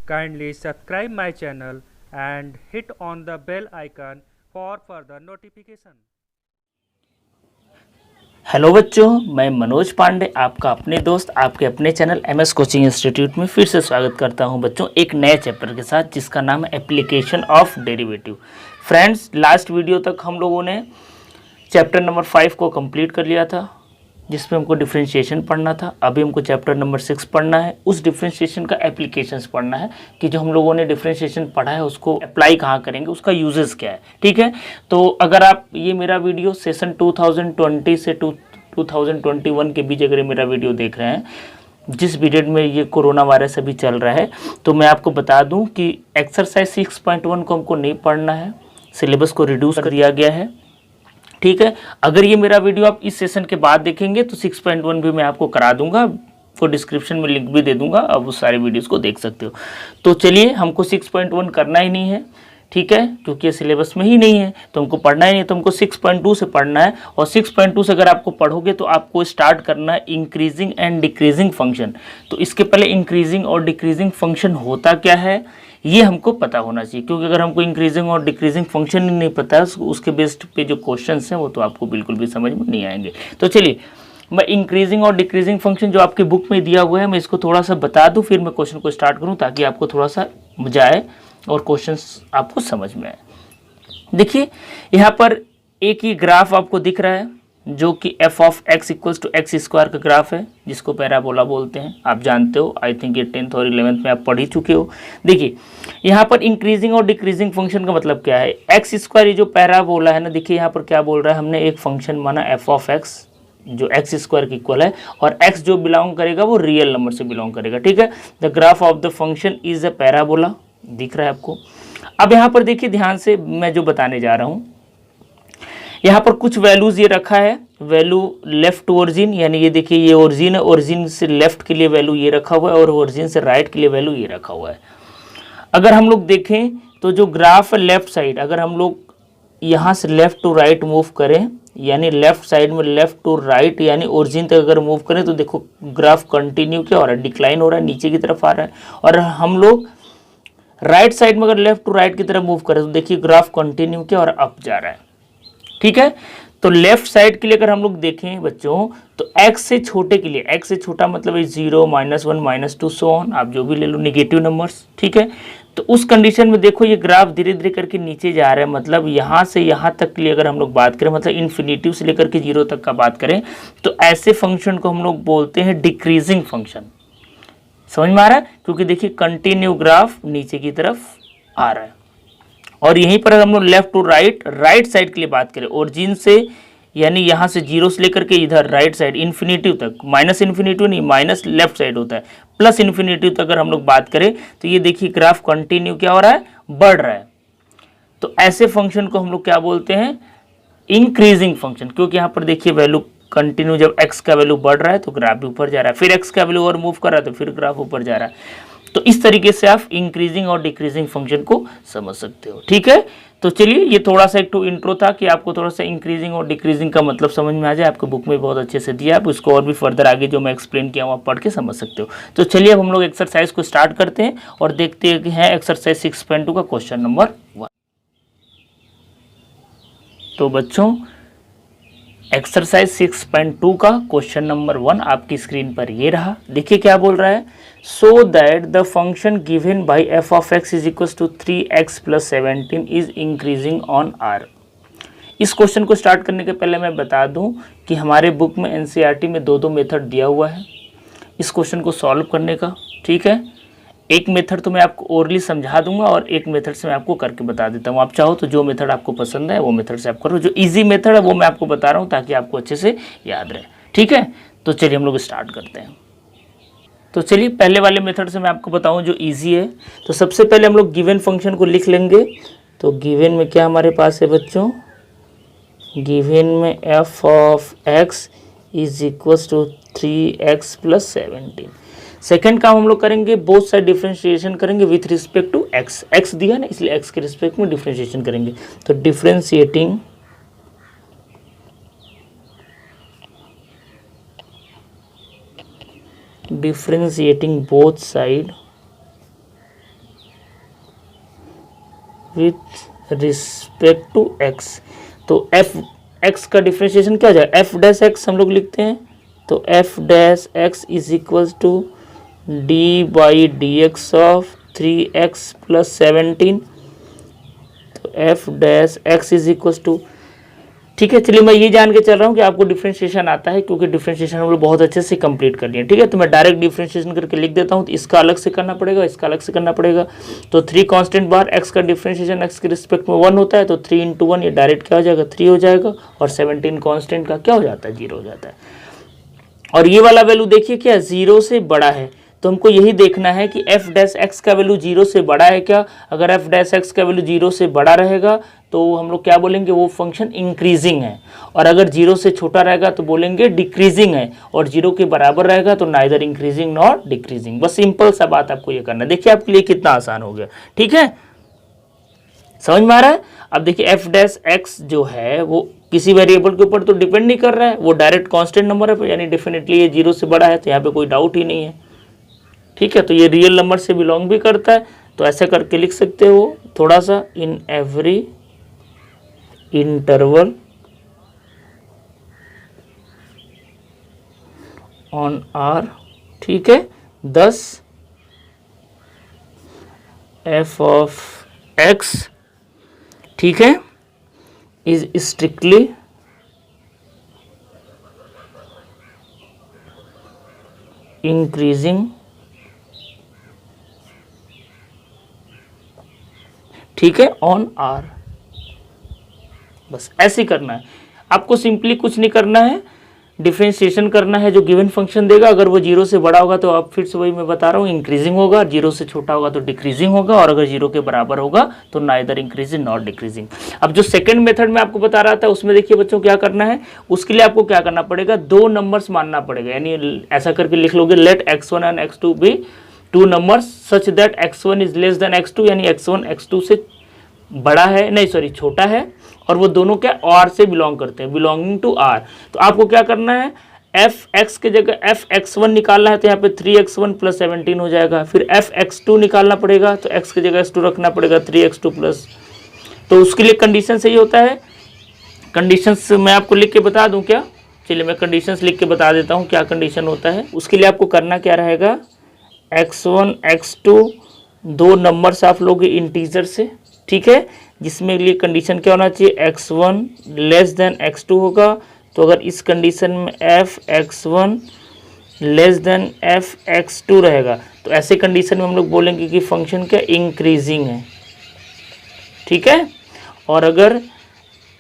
Kindly subscribe my channel and hit on the bell icon for further notification. Hello बच्चों, मैं मनोज पांडे आपका अपने दोस्त आपके अपने चैनल एमएस कोचिंग इंस्टीट्यूट में फिर से स्वागत करता हूं बच्चों एक नए चैप्टर के साथ जिसका नाम है application of derivative. Friends, last video तक हम लोगों ने चैप्टर नंबर 5 को कंप्लीट कर लिया था जिसमें हमको डिफ्रेंशिएशन पढ़ना था। अभी हमको चैप्टर नंबर 6 पढ़ना है। उस डिफ्रेंशिएशन का एप्लीकेशंस पढ़ना है कि जो हम लोगों ने डिफ्रेंशिएशन पढ़ा है उसको अप्लाई कहाँ करेंगे, उसका यूजेस क्या है। ठीक है, तो अगर आप ये मेरा वीडियो सेशन 2020 से 2021 के बीच अगर मेरा वीडियो देख रहे हैं, जिस पीरियड में ये कोरोना वायरस अभी चल रहा है, तो मैं आपको बता दूं कि एक्सरसाइज 6.1 को हमको नहीं पढ़ना है, सिलेबस को रिड्यूस कर दिया गया है। ठीक है, अगर ये मेरा वीडियो आप इस सेशन के बाद देखेंगे तो 6.1 भी मैं आपको करा दूंगा, वो डिस्क्रिप्शन में लिंक भी दे दूंगा, आप उस सारे वीडियोस को देख सकते हो। तो चलिए, हमको 6.1 करना ही नहीं है, ठीक है, क्योंकि ये सिलेबस में ही नहीं है तो हमको पढ़ना ही नहीं, तो हमको 6.2 से पढ़ना है। और 6.2 से अगर आपको पढ़ोगे तो आपको स्टार्ट करना है इंक्रीजिंग एंड डिक्रीजिंग फंक्शन। तो इसके पहले इंक्रीजिंग और डिक्रीजिंग फंक्शन होता क्या है ये हमको पता होना चाहिए, क्योंकि अगर हमको इंक्रीजिंग और डिक्रीजिंग फंक्शन ही नहीं पता है उसके बेस्ड पे जो क्वेश्चंस हैं वो तो आपको बिल्कुल भी समझ में नहीं आएंगे। तो चलिए, मैं इंक्रीजिंग और डिक्रीजिंग फंक्शन जो आपके बुक में दिया हुआ है मैं इसको थोड़ा सा बता दूं, फिर मैं क्वेश्चन को स्टार्ट करूं ताकि आपको थोड़ा सा मजा आए और क्वेश्चंस आपको समझ में आए। देखिए, यहाँ पर एक ही ग्राफ आपको दिख रहा है जो कि f of x equals to x square का ग्राफ है, जिसको पैराबोला बोलते हैं। आप जानते हो, आई थिंक ये 10th और 11th में आप पढ़ ही चुके हो। देखिए, यहाँ पर इंक्रीजिंग और डिक्रीजिंग फंक्शन का मतलब क्या है। एक्स स्क्वायर ये जो पैराबोला है ना, देखिए यहाँ पर क्या बोल रहा है, हमने एक फंक्शन माना f ऑफ x जो एक्स स्क्वायर की इक्वल है, और x जो बिलोंग करेगा वो रियल नंबर से बिलोंग करेगा। ठीक है, the graph of the function is a parabola, दिख रहा है आपको। अब यहाँ पर देखिए ध्यान से, मैं जो बताने जा रहा हूँ, यहाँ पर कुछ वैल्यूज ये रखा है, वैल्यू लेफ्ट टू ओरिजिन, यानी ये देखिए ये ओरिजिन है, ओरिजिन से लेफ्ट के लिए वैल्यू ये रखा हुआ है और ओरिजिन से राइट के लिए वैल्यू ये रखा हुआ है। अगर हम लोग देखें तो जो ग्राफ है लेफ्ट साइड, अगर हम लोग यहाँ से लेफ्ट टू राइट मूव करें, यानी लेफ्ट साइड में लेफ्ट टू राइट यानी ओरिजिन तक अगर मूव करें, तो देखो ग्राफ कंटिन्यू क्या हो रहा है, डिक्लाइन हो रहा है, नीचे की तरफ आ रहा है। और हम लोग राइट साइड में अगर लेफ्ट टू राइट की तरफ मूव करें तो देखिए ग्राफ कंटिन्यू क्या और अप जा रहा है। ठीक है, तो लेफ्ट साइड के लिए अगर हम लोग देखें बच्चों, तो x से छोटे के लिए, x से छोटा मतलब 0, -1, -2 सो ऑन, आप जो भी ले लो नेगेटिव नंबर्स। ठीक है, तो उस कंडीशन में देखो ये ग्राफ धीरे धीरे करके नीचे जा रहा है, मतलब यहाँ से यहाँ तक के लिए अगर हम लोग बात करें, मतलब इन्फिनिटिव से लेकर के 0 तक का बात करें, तो ऐसे फंक्शन को हम लोग बोलते हैं डिक्रीजिंग फंक्शन। समझ में आ रहा है, क्योंकि देखिए कंटिन्यू ग्राफ नीचे की तरफ आ रहा है। और यहीं पर हम लोग left to right, right side के लिए बात करें, ओरिजिन से यानी यहाँ से 0 से लेकर के इधर राइट साइड इन्फिनिटिव तक, माइनस इन्फिनिटिव नहीं, माइनस लेफ्ट साइड होता है, प्लस इन्फिनिटिव तक अगर हम लोग बात करें तो ये देखिए ग्राफ कंटिन्यू क्या हो रहा है, बढ़ रहा है। तो ऐसे फंक्शन को हम लोग क्या बोलते हैं, इंक्रीजिंग फंक्शन, क्योंकि यहाँ पर देखिए वैल्यू कंटिन्यू, जब x का वैल्यू बढ़ रहा है तो ग्राफ भी ऊपर जा रहा है, फिर x का वैल्यू और मूव कर रहा है तो फिर ग्राफ ऊपर जा रहा है। तो इस तरीके से आप इंक्रीजिंग और डिक्रीजिंग फंक्शन को समझ सकते हो। ठीक है, तो चलिए, ये थोड़ा सा एक टू इंट्रो था कि आपको थोड़ा सा इंक्रीजिंग और डिक्रीजिंग का मतलब समझ में आ जाए। आपको बुक में बहुत अच्छे से दिया, आप उसको और भी फर्दर आगे जो मैं एक्सप्लेन किया हूँ आप पढ़ के समझ सकते हो। तो चलिए अब हम लोग एक्सरसाइज को स्टार्ट करते हैं और देखते हैं एक्सरसाइज 6.2 का क्वेश्चन नंबर 1। तो बच्चों, एक्सरसाइज 6.2 का क्वेश्चन नंबर 1 आपकी स्क्रीन पर ये रहा। देखिए क्या बोल रहा है, so that the function given by f of x is equal to 3x plus 17 is increasing on r। इस क्वेश्चन को स्टार्ट करने के पहले मैं बता दूं कि हमारे बुक में एनसीईआरटी में दो मेथड दिया हुआ है इस क्वेश्चन को सॉल्व करने का। ठीक है, एक मेथड तो मैं आपको ओरली समझा दूंगा और एक मेथड से मैं आपको करके बता देता हूँ। आप चाहो तो जो मेथड आपको पसंद है वो मेथड से आप करो, जो इजी मेथड है वो मैं आपको बता रहा हूँ ताकि आपको अच्छे से याद रहे। ठीक है, तो चलिए हम लोग स्टार्ट करते हैं। तो चलिए पहले वाले मेथड से मैं आपको बताऊँ जो ईजी है। तो सबसे पहले हम लोग गिवन फंक्शन को लिख लेंगे। तो गिवन में क्या हमारे पास है बच्चों, गिवन में f of x is equal to 3x plus 17। Second काम हम लोग करेंगे, बोथ साइड डिफ्रेंशिएशन करेंगे with respect to x। x दिया ना, इसलिए x के रिस्पेक्ट में डिफ्रेंशिएशन करेंगे। तो differentiating both side with respect to x. तो एफ एक्स का डिफ्रेंशिएशन क्या हो जाएगा, एफ डैश एक्स हम लोग लिखते हैं, तो f dash x is equal to d by d x of 3x plus 17। तो f dash x is equal to, ठीक है। चलिए मैं ये जान के चल रहा हूँ कि आपको डिफरेंशिएशन आता है, क्योंकि डिफरेंशिएशन हम लोग बहुत अच्छे से कंप्लीट कर लिए, ठीक है। तो मैं डायरेक्ट डिफरेंशिएशन करके लिख देता हूँ, तो इसका अलग से करना पड़ेगा, इसका अलग से करना पड़ेगा। तो 3 कांस्टेंट बार एक्स का डिफरेंशिएशन एक्स के रिस्पेक्ट में 1 होता है, तो 3 × 1 ये डायरेक्ट क्या हो जाएगा, 3 हो जाएगा, और 17 कांस्टेंट का क्या हो जाता है, 0 हो जाता है। और ये वाला वैल्यू देखिए क्या 0 से बड़ा है, तो हमको यही देखना है कि एफ डैश एक्स का वैल्यू 0 से बड़ा है क्या। अगर एफ डैश एक्स का वैल्यू 0 से बड़ा रहेगा तो हम लोग क्या बोलेंगे, वो फंक्शन इंक्रीजिंग है, और अगर 0 से छोटा रहेगा तो बोलेंगे डिक्रीजिंग है, और 0 के बराबर रहेगा तो नाइदर इंक्रीजिंग नॉर डिक्रीजिंग। बस सिंपल सा बात आपको ये करना है। देखिए आपके लिए कितना आसान हो गया, ठीक है, समझ में आ रहा है। अब देखिए एफ डैश एक्स जो है वो किसी वेरिएबल के ऊपर तो डिपेंड नहीं कर रहा है, वो डायरेक्ट कांस्टेंट नंबर है, यानी डेफिनेटली ये 0 से बड़ा है, तो यहाँ पे कोई डाउट ही नहीं है, ठीक है। तो ये रियल नंबर से बिलोंग भी करता है, तो ऐसा करके लिख सकते हो थोड़ा सा, in every interval on R, ठीक है, 10 एफ ऑफ एक्स, ठीक है, इज स्ट्रिक्टली इंक्रीजिंग, ठीक है, ऑन आर। बस ऐसे ही करना है आपको, सिंपली कुछ नहीं करना है, डिफरेंशिएशन करना है जो गिवन फंक्शन देगा। अगर वो 0 से बड़ा होगा तो आप फिर से वही मैं बता रहा हूँ इंक्रीजिंग होगा, 0 से छोटा होगा तो डिक्रीजिंग होगा, और अगर 0 के बराबर होगा तो नाइदर इंक्रीजिंग नॉट डिक्रीजिंग। अब जो सेकंड मेथड में आपको बता रहा था उसमें देखिए बच्चों क्या करना है, उसके लिए आपको क्या करना पड़ेगा, 2 नंबर्स मानना पड़ेगा, यानी ऐसा करके लिख लोगे, let x1 and x2 be 2 numbers such that x1 is less than x2, यानी x1 x2 से बड़ा है, नहीं सॉरी छोटा है, और वो दोनों क्या आर से बिलोंग करते हैं, बिलोंगिंग टू आर। तो आपको क्या करना है, एफ एक्स के जगह एफ x1 निकालना है, तो यहाँ पे 3x1 प्लस 17 हो जाएगा। फिर एफ x2 निकालना पड़ेगा, तो x की जगह x2 रखना पड़ेगा, 3x2 प्लस। तो उसके लिए कंडीशन सही होता है, कंडीशंस मैं आपको लिख के बता दूं क्या, चलिए मैं कंडीशंस लिख के बता देता हूँ क्या कंडीशन होता है। उसके लिए आपको करना क्या रहेगा, x1 x2 2 नंबर्स आप लोगे इंटीजर से, ठीक है, जिसमें लिए कंडीशन क्या होना चाहिए, x1 लेस देन x2 होगा। तो अगर इस कंडीशन में F x1 less than F x2 रहेगा, तो ऐसे कंडीशन में हम लोग बोलेंगे कि फंक्शन क्या इंक्रीजिंग है, ठीक है। और अगर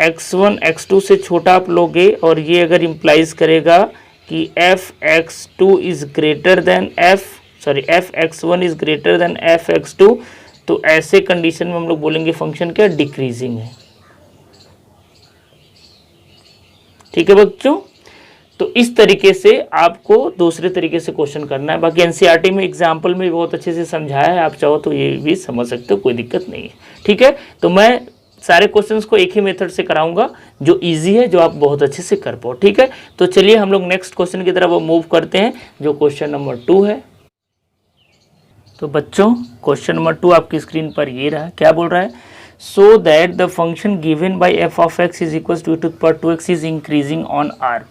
x1 x2 से छोटा आप लोगे, और ये अगर इम्प्लाइज करेगा कि F x2 is greater than F x1 is greater than F x2, तो ऐसे कंडीशन में हम लोग बोलेंगे फंक्शन क्या डिक्रीजिंग है, ठीक है बच्चों। तो इस तरीके से आपको दूसरे तरीके से क्वेश्चन करना है। बाकी एनसीईआरटी में एग्जाम्पल में बहुत अच्छे से समझाया है, आप चाहो तो ये भी समझ सकते हो, कोई दिक्कत नहीं है, ठीक है। तो मैं सारे क्वेश्चंस को एक ही मेथड से कराऊंगा जो इजी है, जो आप बहुत अच्छे से कर पाओ, ठीक है। तो चलिए हम लोग नेक्स्ट क्वेश्चन की तरफ मूव करते हैं, जो क्वेश्चन नंबर 2 है। तो बच्चों क्वेश्चन नंबर 2 आपकी स्क्रीन पर ये रहा, क्या बोल रहा है, so that the function given by f of x is equal to two power 2x is increasing on R.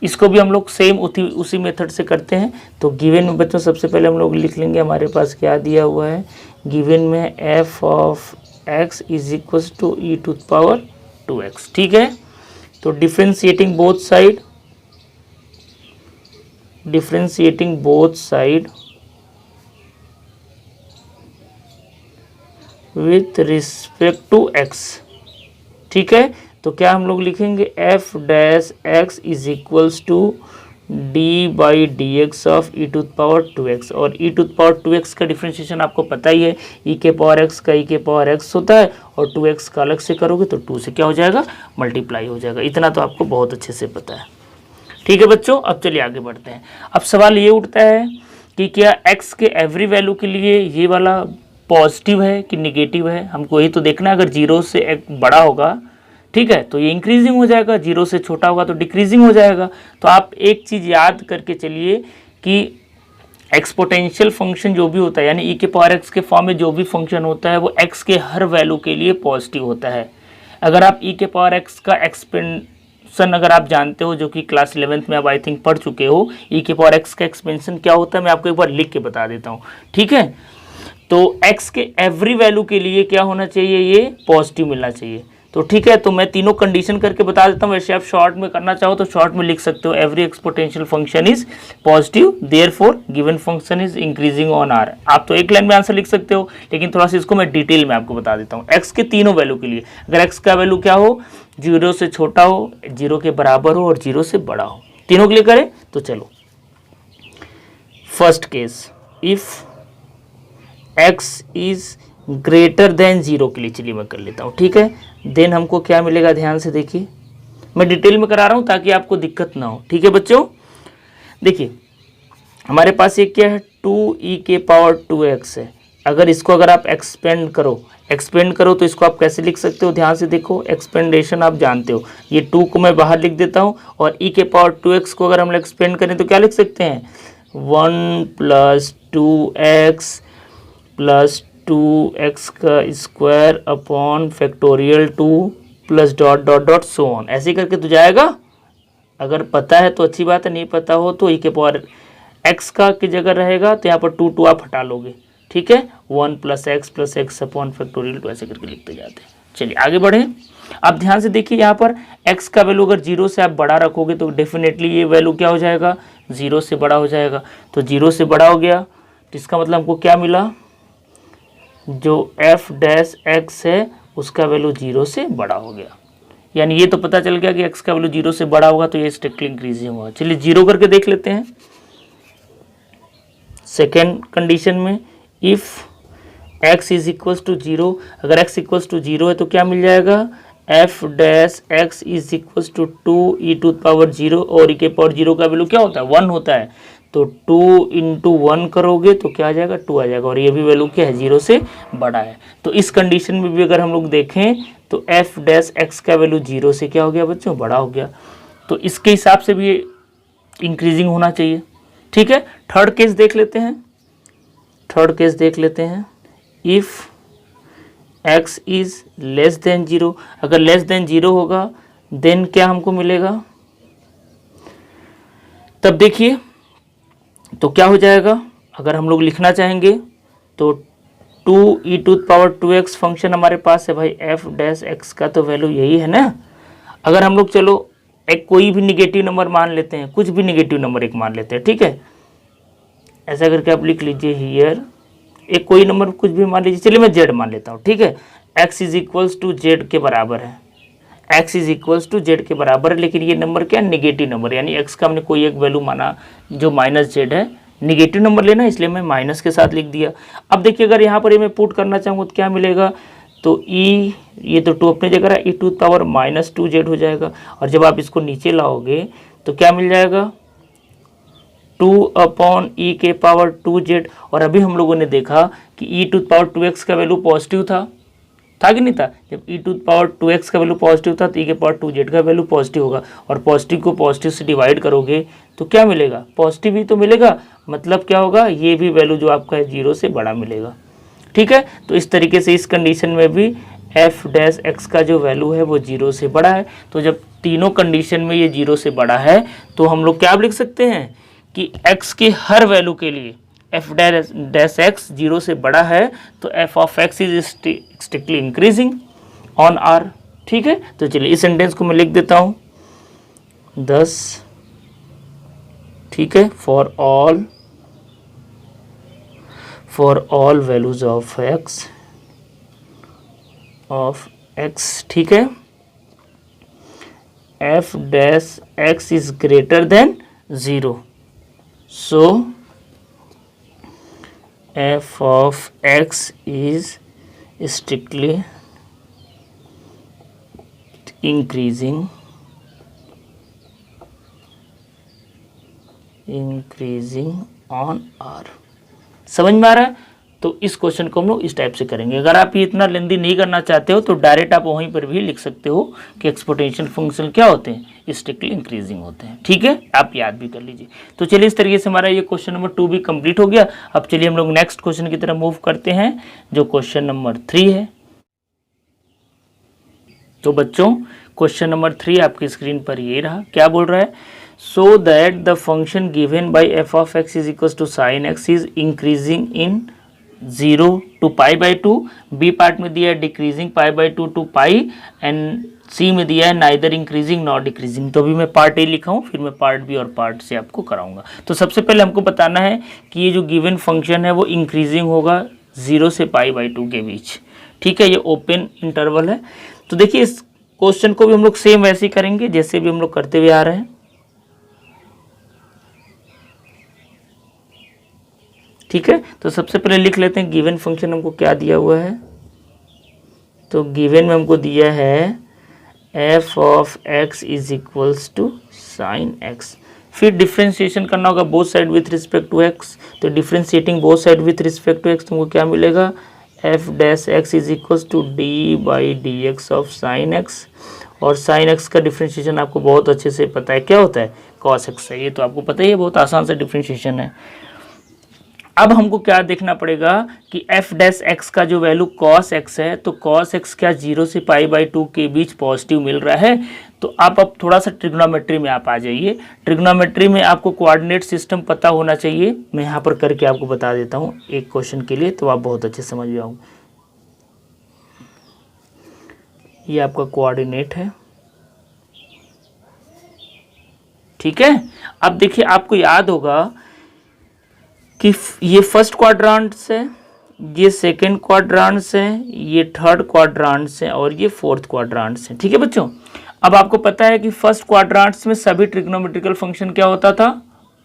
इसको भी हम लोग सेम उसी मेथड से करते हैं। तो गिवन में बच्चों सबसे पहले हम लोग लिख लेंगे, हमारे पास क्या दिया हुआ है, गिवन में f of x is equal to e to power 2x, ठीक है। तो differentiating both side with respect to x, ठीक है। तो क्या हम लोग लिखेंगे, f dash x is equals to d by d x of e to power 2x, और ई टू पावर 2x का डिफ्रेंशिएशन आपको पता ही है, ई के पावर एक्स का ई के पावर एक्स होता है, और 2x का अलग से करोगे तो 2 से क्या हो जाएगा, मल्टीप्लाई हो जाएगा। इतना तो आपको बहुत अच्छे से पता है, ठीक है बच्चों। अब चलिए आगे बढ़ते हैं। अब सवाल ये उठता है कि क्या x के एवरी वैल्यू के लिए ये वाला पॉजिटिव है कि निगेटिव है, हमको यही तो देखना है। अगर 0 से एक बड़ा होगा, ठीक है, तो ये इंक्रीजिंग हो जाएगा, 0 से छोटा होगा तो डिक्रीजिंग हो जाएगा। तो आप एक चीज़ याद करके चलिए कि एक्सपोनेंशियल फंक्शन जो भी होता है यानी e के पावर x के फॉर्म में जो भी फंक्शन होता है वो x के हर वैल्यू के लिए पॉजिटिव होता है। अगर आप e के पावर x का एक्सपेंशन अगर आप जानते हो, जो कि क्लास 11th में आप आई थिंक पढ़ चुके हो, e के पावर x का एक्सपेंशन क्या होता है मैं आपको एक बार लिख के बता देता हूँ, ठीक है। तो x के एवरी वैल्यू के लिए क्या होना चाहिए, ये पॉजिटिव मिलना चाहिए। तो ठीक है, तो मैं तीनों कंडीशन करके बता देता हूँ। वैसे आप शॉर्ट में करना चाहो तो शॉर्ट में लिख सकते हो, every exponential function is positive, therefore given function is increasing on R. आप तो एक लाइन में आंसर लिख सकते हो, लेकिन थोड़ा सा इसको मैं डिटेल में आपको बता देता हूँ। एक्स के तीनों वैल्यू के लिए, अगर एक्स का वैल्यू क्या हो, 0 से छोटा हो, 0 के बराबर हो और 0 से बड़ा हो, तीनों के लिए करें। तो चलो first case, if x is greater than 0 के लिए चलिए मैं कर लेता हूँ, ठीक है। देन हमको क्या मिलेगा, ध्यान से देखिए, मैं डिटेल में करा रहा हूँ ताकि आपको दिक्कत ना हो, ठीक है बच्चों। देखिए हमारे पास ये क्या है, 2e के पावर 2x है। अगर इसको अगर आप एक्सपेंड करो तो इसको आप कैसे लिख सकते हो, ध्यान से देखो, एक्सपेंडेशन आप जानते हो। ये 2 को मैं बाहर लिख देता हूँ और e के पावर 2x को अगर हम एक्सपेंड करें तो क्या लिख सकते हैं, 1 + 2x + 2x का square upon factorial 2 plus dot dot dot so on, ऐसे करके तो जाएगा। अगर पता है तो अच्छी बात है, नहीं पता हो तो e के पावर x का की जगह रहेगा तो यहाँ पर 2 आप हटा लोगे, ठीक है। 1 + x अपॉन फैक्टोरियल 2 ऐसे करके लिखते जाते हैं। चलिए आगे बढ़े। अब ध्यान से देखिए, यहाँ पर x का वैल्यू अगर 0 से आप बड़ा रखोगे तो डेफिनेटली ये वैल्यू क्या हो जाएगा, 0 से बड़ा हो जाएगा। तो 0 से बड़ा हो गया तो इसका मतलब हमको क्या मिला, जो f' है उसका वैल्यू 0 से बड़ा हो गया। यानी ये तो पता चल गया कि x का वैल्यू 0 से बड़ा होगा तो ये स्ट्रिक्टली इंक्रीजिंग होगा। चलिए 0 करके देख लेते हैं। सेकेंड कंडीशन में, if x is equals to 0, अगर x इक्वल्स टू 0 है तो क्या मिल जाएगा, f' is equals to 2e to power 0 और e के पावर 0 का वैल्यू क्या होता है, 1 होता है। तो 2 × 1 करोगे तो क्या आ जाएगा, 2 आ जाएगा और ये भी वैल्यू क्या है, 0 से बड़ा है। तो इस कंडीशन में भी अगर हम लोग देखें तो f' का वैल्यू 0 से क्या हो गया बच्चों, बड़ा हो गया। तो इसके हिसाब से भी इंक्रीजिंग होना चाहिए, ठीक है। थर्ड केस देख लेते हैं, if x is less then 0, अगर लेस देन 0 होगा देन क्या हमको मिलेगा, तब देखिए तो क्या हो जाएगा। अगर हम लोग लिखना चाहेंगे तो 2e to power 2x function हमारे पास है भाई, f' का तो वैल्यू यही है ना। अगर हम लोग चलो एक कोई भी निगेटिव नंबर मान लेते हैं, कुछ भी निगेटिव नंबर एक मान लेते हैं, ठीक है। ऐसा करके आप लिख लीजिए हियर, एक कोई नंबर कुछ भी मान लीजिए, चलिए मैं z मान लेता हूँ, ठीक है। x is equals to z के बराबर है, x is equals to z के बराबर है, लेकिन ये नंबर क्या है, निगेटिव नंबर, यानी x का हमने कोई एक वैल्यू माना जो -z है, निगेटिव नंबर लेना इसलिए मैं माइनस के साथ लिख दिया। अब देखिए अगर यहाँ पर ये मैं पुट करना चाहूँगा तो क्या मिलेगा, तो ये तो 2 अपनी जगह है, e टू पावर -2z हो जाएगा। और जब आप इसको नीचे लाओगे तो क्या मिल जाएगा, 2/e के पावर 2z। और अभी हम लोगों ने देखा कि e टू पावर 2x का वैल्यू पॉजिटिव था कि नहीं था। जब e टू पावर 2x का वैल्यू पॉजिटिव था तो e के पावर 2z का वैल्यू पॉजिटिव होगा। और पॉजिटिव को पॉजिटिव से डिवाइड करोगे तो क्या मिलेगा, पॉजिटिव ही तो मिलेगा, मतलब क्या होगा, ये भी वैल्यू जो आपका है 0 से बड़ा मिलेगा, ठीक है। तो इस तरीके से इस कंडीशन में भी f' का जो वैल्यू है वो 0 से बड़ा है। तो जब तीनों कंडीशन में ये 0 से बड़ा है तो हम लोग क्या लिख सकते हैं कि x के हर वैल्यू के लिए f' 0 से बड़ा है तो f(x) is strictly increasing on r, ठीक है। तो चलिए इस सेंटेंस को मैं लिख देता हूँ 10, ठीक है, for all values of x, ठीक है, f' is greater than 0, so f of x is strictly increasing on r। समझ में आ रहा है। तो इस क्वेश्चन को हम लोग इस टाइप से करेंगे। अगर आप ये इतना लेंदी नहीं करना चाहते हो तो डायरेक्ट आप वहीं पर भी लिख सकते हो कि एक्सपोनेंशियल फंक्शन क्या होते हैं, स्ट्रिक्टली इंक्रीजिंग होते हैं। ठीक है, आप याद भी कर लीजिए। तो चलिए इस तरीके से हमारा ये क्वेश्चन नंबर 2 भी कंप्लीट हो गया। अब चलिए हम लोग नेक्स्ट क्वेश्चन की तरफ मूव करते हैं जो क्वेश्चन नंबर 3 है। तो बच्चों क्वेश्चन नंबर 3 आपकी स्क्रीन पर ये रहा। क्या बोल रहा है, so that the function given by f of x is equal to sine x is increasing in 0 to π/2, B part में दिया है decreasing π/2 to pi, and C में दिया है नाइदर इंक्रीजिंग नॉट डिक्रीजिंग। तो अभी मैं पार्ट ए लिखा हूँ, फिर मैं पार्ट बी और पार्ट सी आपको कराऊंगा। तो सबसे पहले हमको बताना है कि ये जो गिवन फंक्शन है वो इंक्रीजिंग होगा 0 से π/2 के बीच। ठीक है, ये ओपन इंटरवल है। तो देखिए इस क्वेश्चन को भी हम लोग सेम वैसे ही करेंगे जैसे भी हम लोग करते हुए आ रहे हैं। ठीक है, तो सबसे पहले लिख लेते हैं गिवन फंक्शन हमको क्या दिया हुआ है। तो गिवन में हमको दिया है f of x is equals to sine x. फिर डिफ्रेंशिएशन करना होगा both side with respect to x. तो differentiating both side with respect to x तुमको क्या मिलेगा, f dash x is equals to d by d x of sine x. और sine x का differentiation आपको बहुत अच्छे से पता है क्या होता है, कॉस एक्स है। ये तो आपको पता ही है, बहुत आसान से डिफ्रेंशिएशन है। अब हमको क्या देखना पड़ेगा कि एफ डैश एक्स का जो वैल्यू कॉस एक्स है, तो कॉस एक्स क्या 0 से π/2 के बीच पॉजिटिव मिल रहा है। तो आप अब थोड़ा सा ट्रिग्नोमेट्री में आप आ जाइए। ट्रिग्नोमेट्री में आपको कोऑर्डिनेट सिस्टम पता होना चाहिए। मैं यहाँ पर करके आपको बता देता हूँ एक क्वेश्चन के लिए, तो आप बहुत अच्छे समझ जाओगे। ये आपका कोऑर्डिनेट है। ठीक है, अब देखिए आपको याद होगा कि ये फर्स्ट क्वाड्रांट है, ये सेकंड क्वाड्रांट है, ये थर्ड क्वाड्रांट है और ये फोर्थ क्वाड्रांट है। ठीक है बच्चों, अब आपको पता है कि फर्स्ट क्वाड्रांट्स में सभी ट्रिग्नोमेट्रिकल फंक्शन क्या होता था,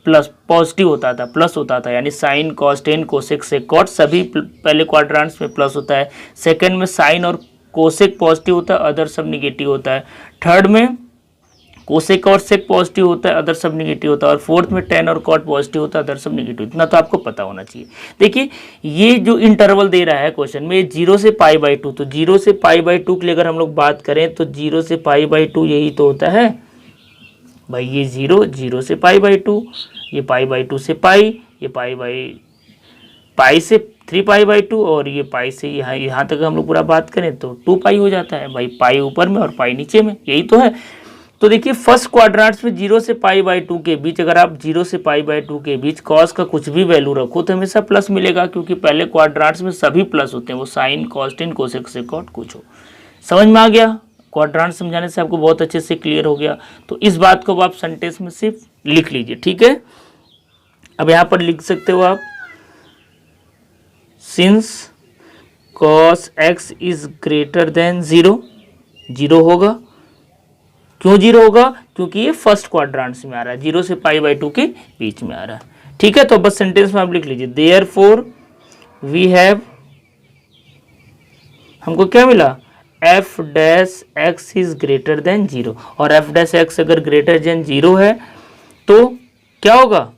प्लस पॉजिटिव होता था, प्लस होता था। यानी sine cos tan cosec sec cot सभी पहले क्वाड्रांट्स में प्लस होता है। सेकंड में साइन और कोसेक पॉजिटिव होता है, अदर सब निगेटिव होता है। थर्ड में कोसेक और सेक पॉजिटिव होता है, अदर सब निगेटिव होता है। और फोर्थ में टेन और कॉट पॉजिटिव होता है, अदर सब निगेटिव। इतना तो आपको पता होना चाहिए। देखिए ये जो इंटरवल दे रहा है क्वेश्चन में 0 से π/2, तो 0 से π/2 के लिए अगर हम लोग बात करें तो 0 से π/2 यही तो होता है भाई। ये 0 से π/2, ये π/2 से पाई, ये पाई से 3π/2 और ये पाई से यहाँ तक हम लोग पूरा बात करें तो 2π हो जाता है भाई। पाई ऊपर में और पाई नीचे में, यही तो है। तो देखिए फर्स्ट क्वाड्रेंट्स में 0 से π/2 के बीच, अगर आप 0 से π/2 के बीच कॉस का कुछ भी वैल्यू रखो तो हमेशा प्लस मिलेगा, क्योंकि पहले क्वाड्रेंट्स में सभी प्लस होते हैं, वो साइन कॉस टेन कोसेक सेकॉट कुछ हो। समझ में आ गया? क्वाड्रेंट समझाने से आपको बहुत अच्छे से क्लियर हो गया। तो इस बात को आप सेंटेंस में सिर्फ लिख लीजिए। ठीक है, अब यहाँ पर लिख सकते हो आप, since cos x is greater than 0 होगा। क्यों 0 होगा? क्योंकि ये फर्स्ट क्वाड्रेंट्स में आ रहा है, 0 से π/2 के बीच में आ रहा है। ठीक है, तो बस सेंटेंस में आप लिख लीजिए, देयरफॉर वी हैव, हमको क्या मिला, F dash x is greater than 0। और एफ डैश एक्स अगर ग्रेटर देन 0 है तो क्या होगा,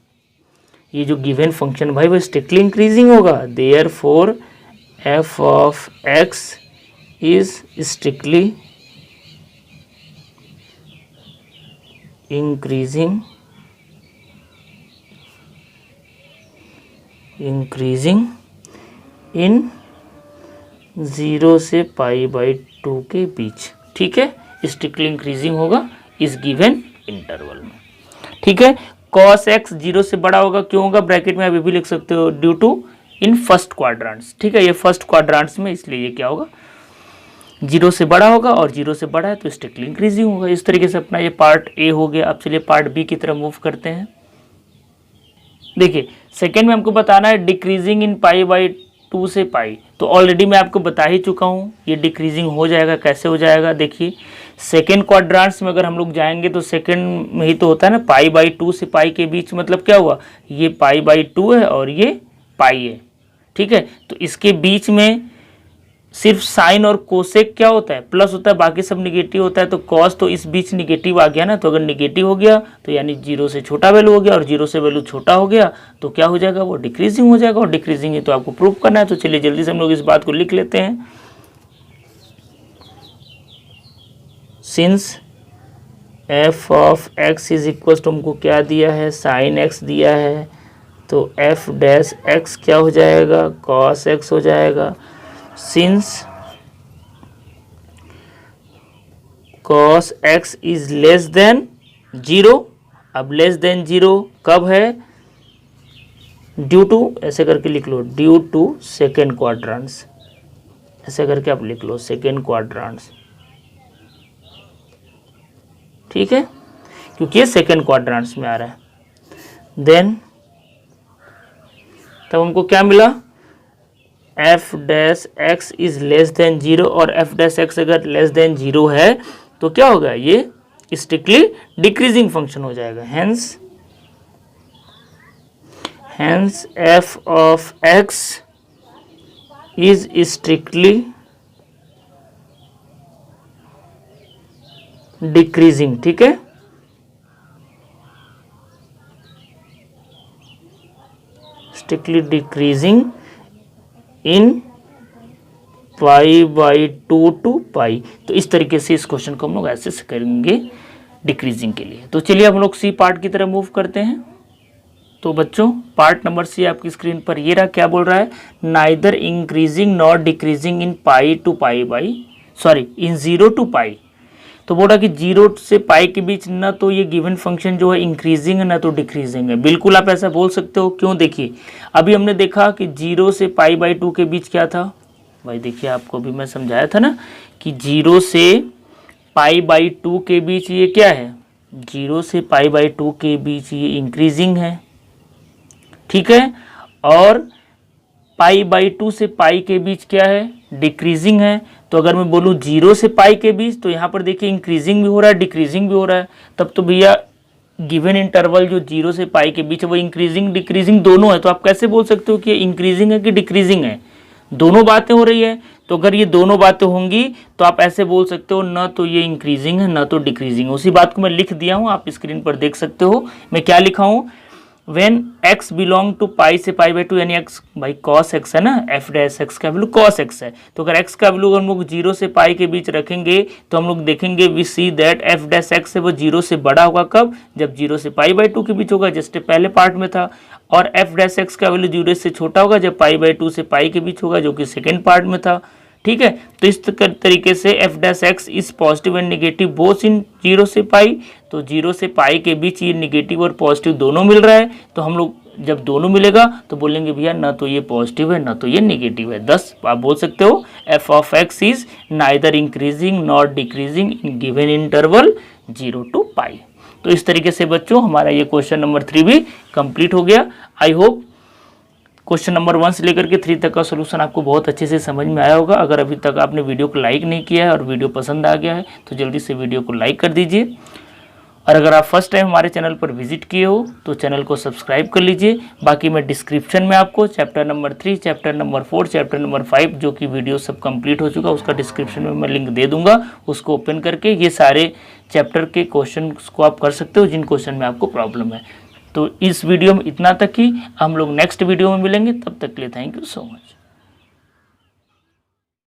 ये जो गिवन फंक्शन भाई वो स्ट्रिक्टली इंक्रीजिंग होगा। Therefore F of x is strictly increasing in 0 से π/2 के बीच। ठीक है, स्ट्रिक्टली इंक्रीजिंग होगा इस गिवन इंटरवल में। ठीक है, cos x 0 से बड़ा होगा। क्यों होगा? ब्रैकेट में अभी भी लिख सकते हो, due to in first quadrants. ठीक है, ये फर्स्ट क्वाड्रेंट्स में, इसलिए ये क्या होगा, 0 से बड़ा होगा, और 0 से बड़ा है तो स्ट्रिक्टली इंक्रीजिंग होगा। इस तरीके से अपना ये पार्ट ए हो गया। अब चलिए पार्ट बी की तरफ मूव करते हैं। देखिए सेकंड में हमको बताना है डिक्रीजिंग इन π/2 से पाई। तो ऑलरेडी मैं आपको बता ही चुका हूँ, ये डिक्रीजिंग हो जाएगा। कैसे हो जाएगा? देखिए सेकेंड क्वाड्रेंट्स में अगर हम लोग जाएंगे तो सेकेंड में ही तो होता है ना, π/2 से पाई के बीच, मतलब क्या हुआ, ये π/2 है और ये पाई है। ठीक है, तो इसके बीच में सिर्फ साइन और कोसेक क्या होता है, प्लस होता है, बाकी सब निगेटिव होता है। तो कॉस तो इस बीच निगेटिव आ गया ना, तो अगर निगेटिव हो गया तो यानी 0 से छोटा वैल्यू हो गया, और 0 से वैल्यू छोटा हो गया तो क्या हो जाएगा, वो डिक्रीजिंग हो जाएगा, और डिक्रीजिंग है तो आपको प्रूव करना है। तो चलिए जल्दी से हम लोग इस बात को लिख लेते हैं। Since f of x is equal to हमको क्या दिया है, साइन एक्स दिया है, तो एफ डैश एक्स क्या हो जाएगा, कॉस एक्स हो जाएगा। Since cos x is less then 0, अब लेस देन 0 कब है, ड्यू टू, ऐसे करके लिख लो, ड्यू टू सेकेंड क्वाड्रेंट्स, ऐसे करके आप लिख लो सेकेंड क्वाड्रेंट्स, ठीक है, क्योंकि ये सेकेंड क्वाड्रेंट्स में आ रहा है। देन तब हमको क्या मिला, F dash x is less then 0, और एफ डैश एक्स अगर लेस देन 0 है तो क्या होगा, ये स्ट्रिक्टली डिक्रीजिंग फंक्शन हो जाएगा। Hence f of x is strictly decreasing, ठीक है, strictly decreasing in pi by 2 to pi. तो इस तरीके से इस क्वेश्चन को हम लोग ऐसे करेंगे डिक्रीजिंग के लिए। तो चलिए हम लोग सी पार्ट की तरफ मूव करते हैं। तो बच्चों पार्ट नंबर सी आपकी स्क्रीन पर ये रहा, क्या बोल रहा है, neither increasing not decreasing in pi to pi by, sorry in 0 to pi. तो बोला कि 0 से पाई के बीच ना तो ये गिवन फंक्शन जो है इंक्रीजिंग है ना तो डिक्रीजिंग है। बिल्कुल आप ऐसा बोल सकते हो, क्यों, देखिए अभी हमने देखा कि 0 से पाई बाई 2 के बीच क्या था भाई, देखिए आपको भी मैं समझाया था ना कि 0 से पाई बाई 2 के बीच ये क्या है, 0 से पाई बाई 2 के बीच ये इंक्रीजिंग है, ठीक है, और पाई बाई 2 से पाई के बीच क्या है, डिक्रीजिंग है। तो अगर मैं बोलूँ 0 से पाई के बीच, तो यहाँ पर देखिए इंक्रीजिंग भी हो रहा है, डिक्रीजिंग भी हो रहा है, तब तो भैया गिवन इंटरवल जो 0 से पाई के बीच है वो इंक्रीजिंग डिक्रीजिंग दोनों है। तो आप कैसे बोल सकते हो कि ये इंक्रीजिंग है कि डिक्रीजिंग है, दोनों बातें हो रही है। तो अगर ये दोनों बातें होंगी तो आप ऐसे बोल सकते हो ना तो ये इंक्रीजिंग है ना तो डिक्रीजिंग है। उसी बात को मैं लिख दिया हूँ, आप स्क्रीन पर देख सकते हो मैं क्या लिखा हूँ, वेन x बिलोंग टू पाई से पाई बाई 2, यानी x भाई cos x है ना, f डैश x का वैल्यू cos x है। तो अगर x का वैल्यू हम लोग 0 से पाई के बीच रखेंगे तो हम लोग देखेंगे we see that f dash x है वो 0 से बड़ा होगा, कब, जब 0 से पाई बाई 2 के बीच होगा, जस्ट पहले पार्ट में था, और f डैश x का वैल्यू 0 से छोटा होगा जब पाई बाई 2 से पाई के बीच होगा, जो कि सेकेंड पार्ट में था, ठीक है। तो इस तरीके से f dash x is positive and negative both in 0 से पाई। तो 0 से पाई के बीच ये निगेटिव और पॉजिटिव दोनों मिल रहा है। तो हम लोग जब दोनों मिलेगा तो बोलेंगे भैया ना तो ये पॉजिटिव है ना तो ये निगेटिव है। थस आप बोल सकते हो f of x is neither increasing not decreasing in given interval 0 to pi. तो इस तरीके से बच्चों हमारा ये क्वेश्चन नंबर 3 भी कंप्लीट हो गया। आई होप क्वेश्चन नंबर 1 से लेकर के 3 तक का सोल्यूशन आपको बहुत अच्छे से समझ में आया होगा। अगर अभी तक आपने वीडियो को लाइक नहीं किया है और वीडियो पसंद आ गया है तो जल्दी से वीडियो को लाइक कर दीजिए, और अगर आप फर्स्ट टाइम हमारे चैनल पर विजिट किए हो तो चैनल को सब्सक्राइब कर लीजिए। बाकी मैं डिस्क्रिप्शन में आपको chapter number 3, chapter number 4, chapter number 5 जो कि वीडियो सब कंप्लीट हो चुका उसका डिस्क्रिप्शन में मैं लिंक दे दूंगा, उसको ओपन करके ये सारे चैप्टर के क्वेश्चन को आप कर सकते हो जिन क्वेश्चन में आपको प्रॉब्लम है। तो इस वीडियो में इतना तक ही, हम लोग नेक्स्ट वीडियो में मिलेंगे, तब तक के लिए थैंक यू सो मच।